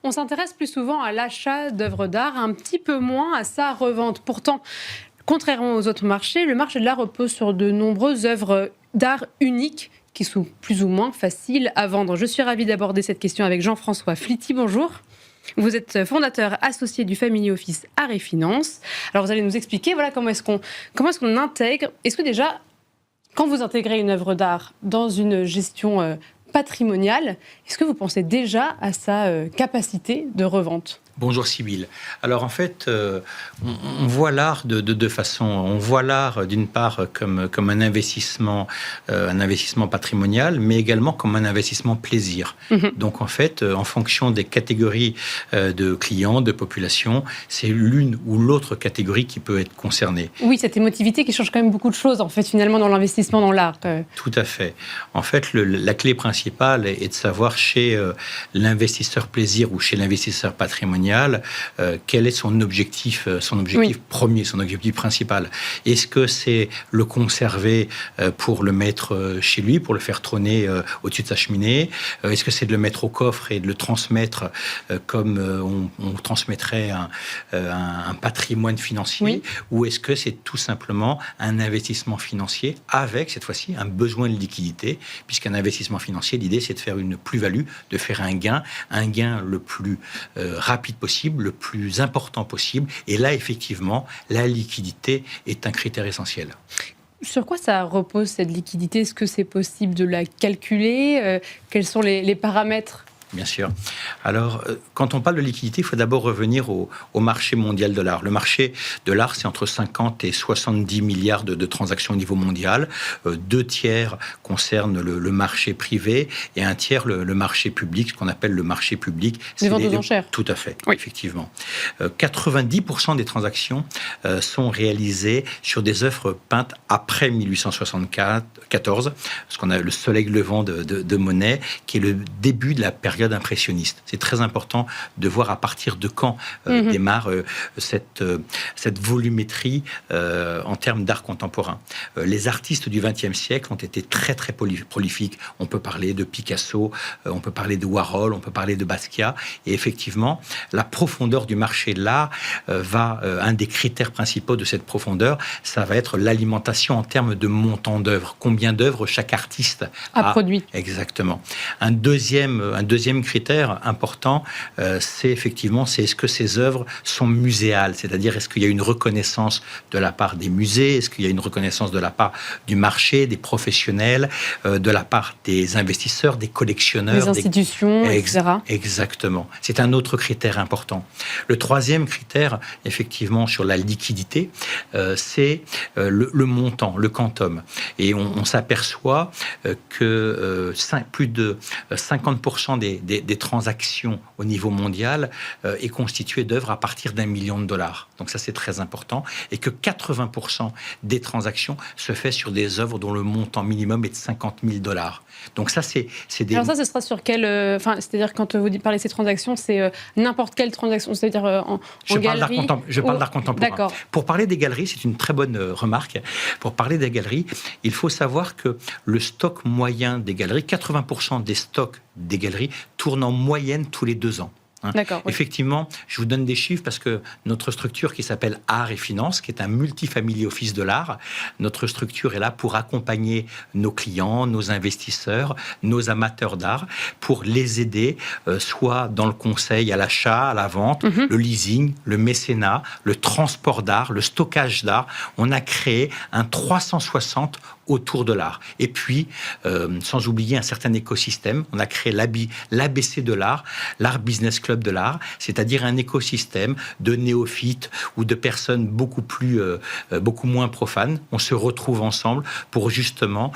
On s'intéresse plus souvent à l'achat d'œuvres d'art, un petit peu moins à sa revente. Pourtant, contrairement aux autres marchés, le marché de l'art repose sur de nombreuses œuvres d'art uniques qui sont plus ou moins faciles à vendre. Je suis ravie d'aborder cette question avec Jean-François Flity. Bonjour. Vous êtes fondateur associé du Family Office Art et Finance. Alors vous allez nous expliquer comment est-ce qu'on intègre. Est-ce que déjà, quand vous intégrez une œuvre d'art dans une gestion patrimoniale, est-ce que vous pensez déjà à sa capacité de revente ? Bonjour Sybille. Alors en fait, on voit l'art de deux façons. On voit l'art d'une part comme un investissement patrimonial, mais également comme un investissement plaisir. Donc en fait, en fonction des catégories de clients, de population, c'est l'une ou l'autre catégorie qui peut être concernée. Oui, cette émotivité qui change quand même beaucoup de choses en fait finalement dans l'investissement dans l'art. Tout à fait. En fait, la clé principale est de savoir chez l'investisseur plaisir ou chez l'investisseur patrimonial quel est son objectif premier, son objectif principal. Est-ce que c'est le conserver pour le mettre chez lui, pour le faire trôner au-dessus de sa cheminée ? Est-ce que c'est de le mettre au coffre et de le transmettre comme on transmettrait un patrimoine financier ? Ou est-ce que c'est tout simplement un investissement financier avec, cette fois-ci, un besoin de liquidité ? Puisqu'un investissement financier, l'idée, c'est de faire une plus-value, de faire un gain le plus rapide possible, le plus important possible. Et là, effectivement, la liquidité est un critère essentiel. Sur quoi ça repose, cette liquidité ? Est-ce que c'est possible de la calculer ? Quels sont les paramètres ? Bien sûr. Alors, quand on parle de liquidité, il faut d'abord revenir au marché mondial de l'art. Le marché de l'art, c'est entre 50 et 70 milliards de transactions au niveau mondial. 2 tiers concernent le marché privé et 1 tiers le marché public, ce qu'on appelle le marché public. Les ventes aux enchères. Tout à fait, oui. Effectivement. 90% des transactions sont réalisées sur des œuvres peintes après 1874, ce qu'on a le Soleil levant de Monet, qui est le début de la période impressionniste. C'est très important de voir à partir de quand démarre cette volumétrie en termes d'art contemporain. Les artistes du XXe siècle ont été très très prolifiques. On peut parler de Picasso, on peut parler de Warhol, on peut parler de Basquiat. Et effectivement, la profondeur du marché de l'art un des critères principaux de cette profondeur, ça va être l'alimentation en termes de montant d'œuvres. Combien d'œuvres chaque artiste a produit. Exactement. Un deuxième critère important, c'est est-ce que ces œuvres sont muséales, c'est-à-dire est-ce qu'il y a une reconnaissance de la part des musées, est-ce qu'il y a une reconnaissance de la part du marché, des professionnels, de la part des investisseurs, des collectionneurs, des institutions, etc. Exactement. C'est un autre critère important. Le troisième critère, effectivement, sur la liquidité, c'est le montant, le quantum. Et on s'aperçoit que plus de 50% des transactions au niveau mondial est constituée d'œuvres à partir d'1 million de dollars. Donc ça, c'est très important. Et que 80% des transactions se fait sur des œuvres dont le montant minimum est de 50 000 dollars. Donc ça, c'est des... Alors ça, ce sera sur quelle... c'est-à-dire, quand vous parlez de ces transactions, c'est n'importe quelle transaction, c'est-à-dire en galerie... Je parle d'art contemporain. D'accord. Pour parler des galeries, c'est une très bonne remarque. Pour parler des galeries, il faut savoir que le stock moyen des galeries, 80% des stocks des galeries tournent en moyenne tous les 2 ans. D'accord, oui. Effectivement, je vous donne des chiffres parce que notre structure qui s'appelle Art et Finance, qui est un multi-family office de l'art, notre structure est là pour accompagner nos clients, nos investisseurs, nos amateurs d'art, pour les aider, soit dans le conseil à l'achat, à la vente, le leasing, le mécénat, le transport d'art, le stockage d'art. On a créé un 360 autour de l'art. Et puis, sans oublier un certain écosystème, on a créé l'ABC de l'art, l'Art Business Club de l'art, c'est-à-dire un écosystème de néophytes ou de personnes beaucoup moins profanes. On se retrouve ensemble pour justement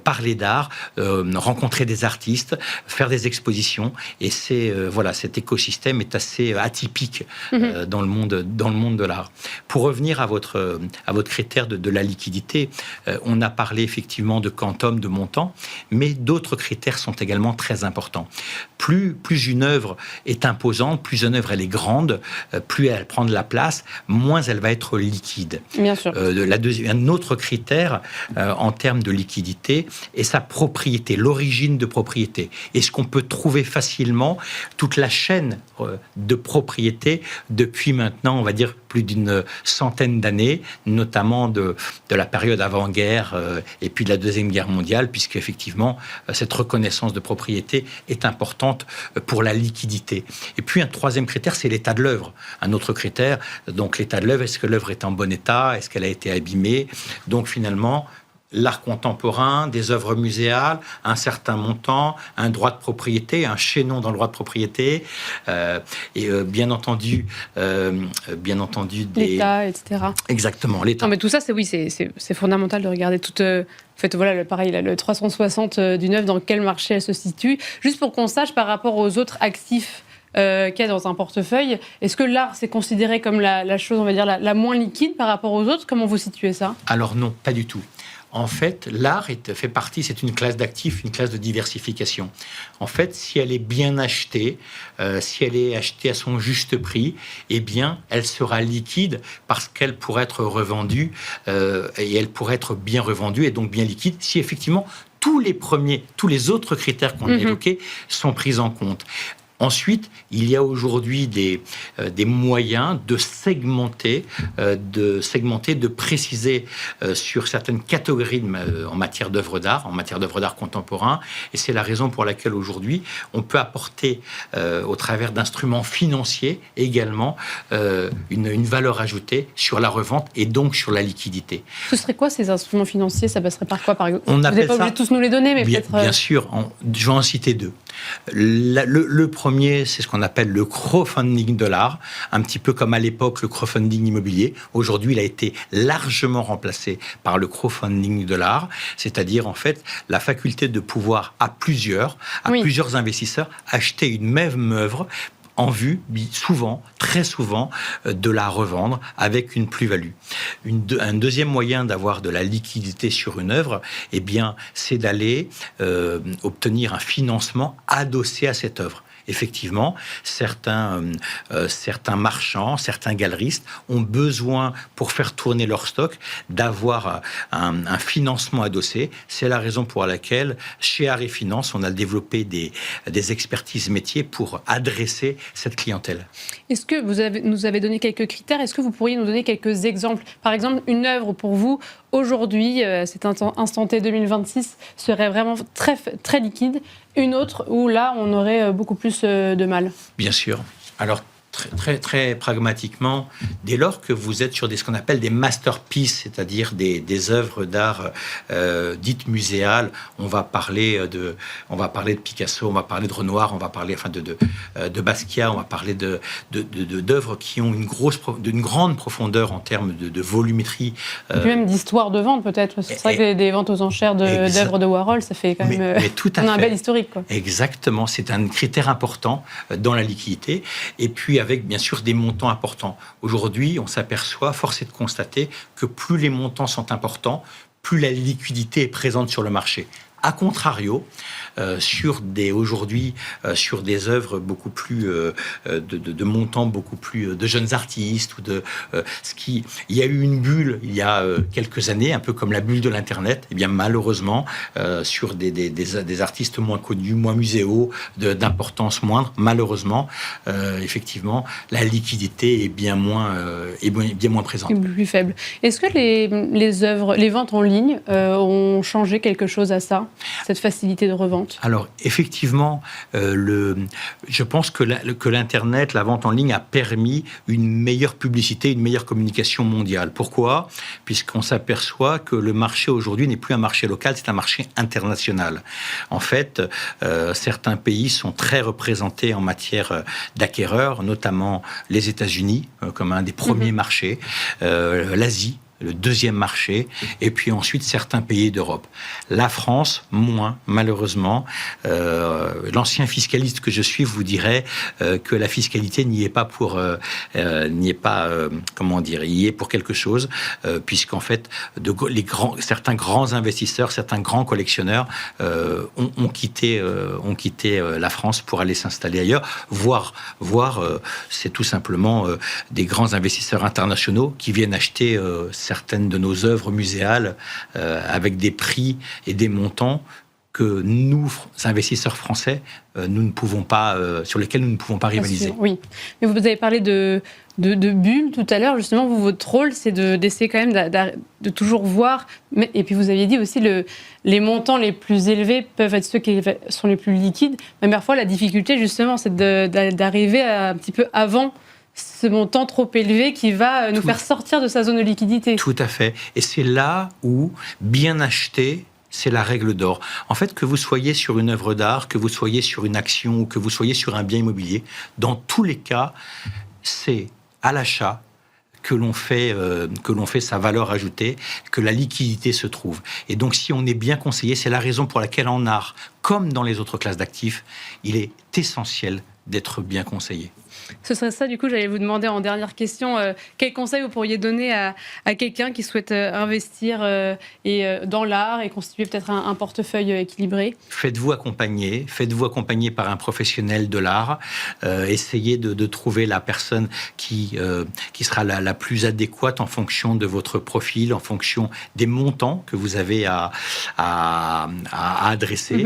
parler d'art, rencontrer des artistes, faire des expositions. Et cet écosystème est assez atypique dans le monde de l'art. Pour revenir à votre critère de la liquidité, on a parlé parler effectivement de quantum, de montant, mais d'autres critères sont également très importants. Plus une œuvre est imposante, plus une œuvre elle est grande, plus elle prend de la place, moins elle va être liquide. Bien sûr. Un autre critère en termes de liquidité est sa propriété, l'origine de propriété. Est-ce qu'on peut trouver facilement toute la chaîne de propriété depuis maintenant, on va dire, plus d'une centaine d'années, notamment de la période avant-guerre et puis de la Deuxième Guerre mondiale, puisque effectivement cette reconnaissance de propriété est importante pour la liquidité. Et puis un troisième critère, c'est l'état de l'œuvre. Un autre critère, donc l'état de l'œuvre, est-ce que l'œuvre est en bon état, est-ce qu'elle a été abîmée? Donc finalement, l'art contemporain, des œuvres muséales, un certain montant, un droit de propriété, un chaînon dans le droit de propriété, et bien entendu l'État, etc. Exactement, l'État. Non, mais tout ça, c'est fondamental de regarder toute. En fait, voilà, pareil, le 360 d'une œuvre, dans quel marché elle se situe. Juste pour qu'on sache par rapport aux autres actifs qu'il y a dans un portefeuille, est-ce que l'art, c'est considéré comme la chose, on va dire, la moins liquide par rapport aux autres? Comment vous situez ça? Alors non, pas du tout. En fait, l'art fait partie, c'est une classe d'actifs, une classe de diversification. En fait, si elle est bien achetée, si elle est achetée à son juste prix, eh bien, elle sera liquide parce qu'elle pourrait être revendue et elle pourrait être bien revendue et donc bien liquide si effectivement tous les autres critères qu'on a évoqués sont pris en compte. Ensuite, il y a aujourd'hui des moyens de segmenter, de préciser sur certaines catégories en matière d'œuvres d'art, contemporain. Et c'est la raison pour laquelle aujourd'hui, on peut apporter au travers d'instruments financiers également une valeur ajoutée sur la revente et donc sur la liquidité. Ce serait quoi ces instruments financiers? Ça passerait par quoi, par exemple? Vous n'êtes pas obligé de tous nous les donner, mais peut-être... Bien sûr, je vais en citer deux. Le premier, c'est ce qu'on appelle le crowdfunding de l'art, un petit peu comme à l'époque le crowdfunding immobilier. Aujourd'hui, il a été largement remplacé par le crowdfunding de l'art, c'est-à-dire en fait la faculté de pouvoir à plusieurs investisseurs acheter une même œuvre en vue, très souvent, de la revendre avec une plus-value. Un deuxième moyen d'avoir de la liquidité sur une œuvre, eh bien, c'est d'aller obtenir un financement adossé à cette œuvre. Effectivement, certains marchands, certains galeristes ont besoin, pour faire tourner leur stock, d'avoir un financement adossé. C'est la raison pour laquelle, chez Art et Finance, on a développé des expertises métiers pour adresser cette clientèle. Est-ce que vous nous avez donné quelques critères? Est-ce que vous pourriez nous donner quelques exemples? Par exemple, une œuvre pour vous, aujourd'hui, cet instant T 2026, serait vraiment très, très liquide. Une autre où là, on aurait beaucoup plus de mal. Bien sûr. Alors, très, très pragmatiquement, dès lors que vous êtes sur ce qu'on appelle des masterpieces, c'est-à-dire des œuvres d'art dites muséales, on va parler de Picasso, on va parler de Renoir, on va parler de Basquiat, on va parler d'œuvres qui ont d'une grande profondeur en termes de volumétrie. Et puis même d'histoire de vente peut-être. C'est vrai que des ventes aux enchères d'œuvres de Warhol, ça fait quand même on a un bel historique, quoi. Exactement, c'est un critère important dans la liquidité. Et puis avec bien sûr des montants importants. Aujourd'hui, on s'aperçoit, force est de constater que plus les montants sont importants, plus la liquidité est présente sur le marché. A contrario, sur des œuvres beaucoup plus de montants beaucoup plus de jeunes artistes il y a eu une bulle il y a quelques années, un peu comme la bulle de l'internet. Et bien malheureusement, sur des artistes moins connus, moins muséaux, d'importance moindre, malheureusement, effectivement, la liquidité est bien moins présente. Plus faible. Est-ce que les ventes en ligne ont changé quelque chose à ça? Cette facilité de revente? Alors, effectivement, je pense que l'Internet, la vente en ligne a permis une meilleure publicité, une meilleure communication mondiale. Pourquoi? Puisqu'on s'aperçoit que le marché aujourd'hui n'est plus un marché local, c'est un marché international. En fait, certains pays sont très représentés en matière d'acquéreurs, notamment les États-Unis, comme un des premiers marchés, l'Asie, le deuxième marché, et puis ensuite certains pays d'Europe. La France, moins, malheureusement. L'ancien fiscaliste que je suis vous dirait que la fiscalité n'y est pas pour, y est pour quelque chose, puisqu'en fait, certains grands investisseurs, certains grands collectionneurs ont quitté la France pour aller s'installer ailleurs, voire c'est tout simplement des grands investisseurs internationaux qui viennent acheter certaines de nos œuvres muséales avec des prix et des montants que nous, investisseurs français, sur lesquels nous ne pouvons pas rivaliser. Oui, mais vous avez parlé de bulles tout à l'heure. Justement, votre rôle, c'est d'essayer quand même de toujours voir. Et puis vous aviez dit aussi les montants les plus élevés peuvent être ceux qui sont les plus liquides. Mais parfois, la difficulté, justement, c'est d'arriver un petit peu avant ce montant trop élevé qui va nous faire sortir de sa zone de liquidité. Tout à fait. Et c'est là où bien acheter, c'est la règle d'or. En fait, que vous soyez sur une œuvre d'art, que vous soyez sur une action ou que vous soyez sur un bien immobilier, dans tous les cas, c'est à l'achat que l'on fait sa valeur ajoutée, que la liquidité se trouve. Et donc, si on est bien conseillé, c'est la raison pour laquelle en art, comme dans les autres classes d'actifs, il est essentiel d'être bien conseillé. Ce serait ça, du coup, j'allais vous demander en dernière question, quel conseil vous pourriez donner à quelqu'un qui souhaite investir dans l'art et constituer peut-être un portefeuille équilibré ? Faites-vous accompagner par un professionnel de l'art. Essayez de trouver la personne qui sera la plus adéquate en fonction de votre profil, en fonction des montants que vous avez à adresser,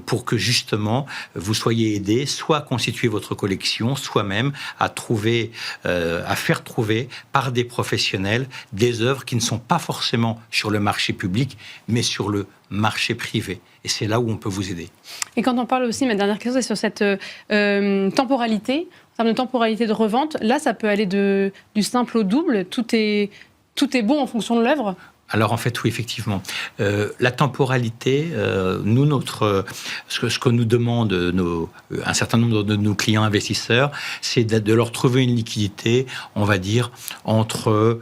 pour que justement vous soyez aidé, soit à constituer votre collection, soit même à faire trouver par des professionnels des œuvres qui ne sont pas forcément sur le marché public, mais sur le marché privé. Et c'est là où on peut vous aider. Et quand on parle aussi, ma dernière question, c'est sur cette temporalité, en termes de temporalité de revente. Là, ça peut aller du simple au double. Tout est bon en fonction de l'œuvre. Alors en fait, oui, effectivement. La temporalité, ce que nous demande un certain nombre de nos clients investisseurs, c'est de leur trouver une liquidité, on va dire, entre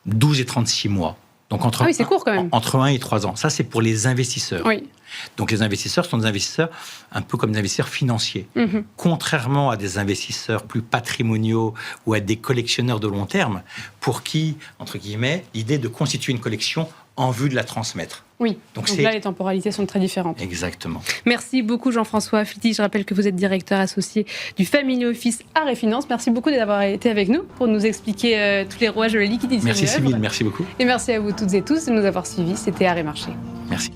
12 et 36 mois. Donc c'est court quand même. Entre 1 et 3 ans. Ça, c'est pour les investisseurs. Oui. Donc les investisseurs sont des investisseurs un peu comme des investisseurs financiers. Contrairement à des investisseurs plus patrimoniaux ou à des collectionneurs de long terme, pour qui, entre guillemets, l'idée de constituer une collection en vue de la transmettre. Oui, donc là, les temporalités sont très différentes. Exactement. Merci beaucoup Jean-François Filty. Je rappelle que vous êtes directeur associé du Family Office Art et Finance. Merci beaucoup d'avoir été avec nous pour nous expliquer tous les rouages de la liquidité. Merci Sybille, merci beaucoup. Et merci à vous toutes et tous de nous avoir suivis. C'était Art et Marché. Merci.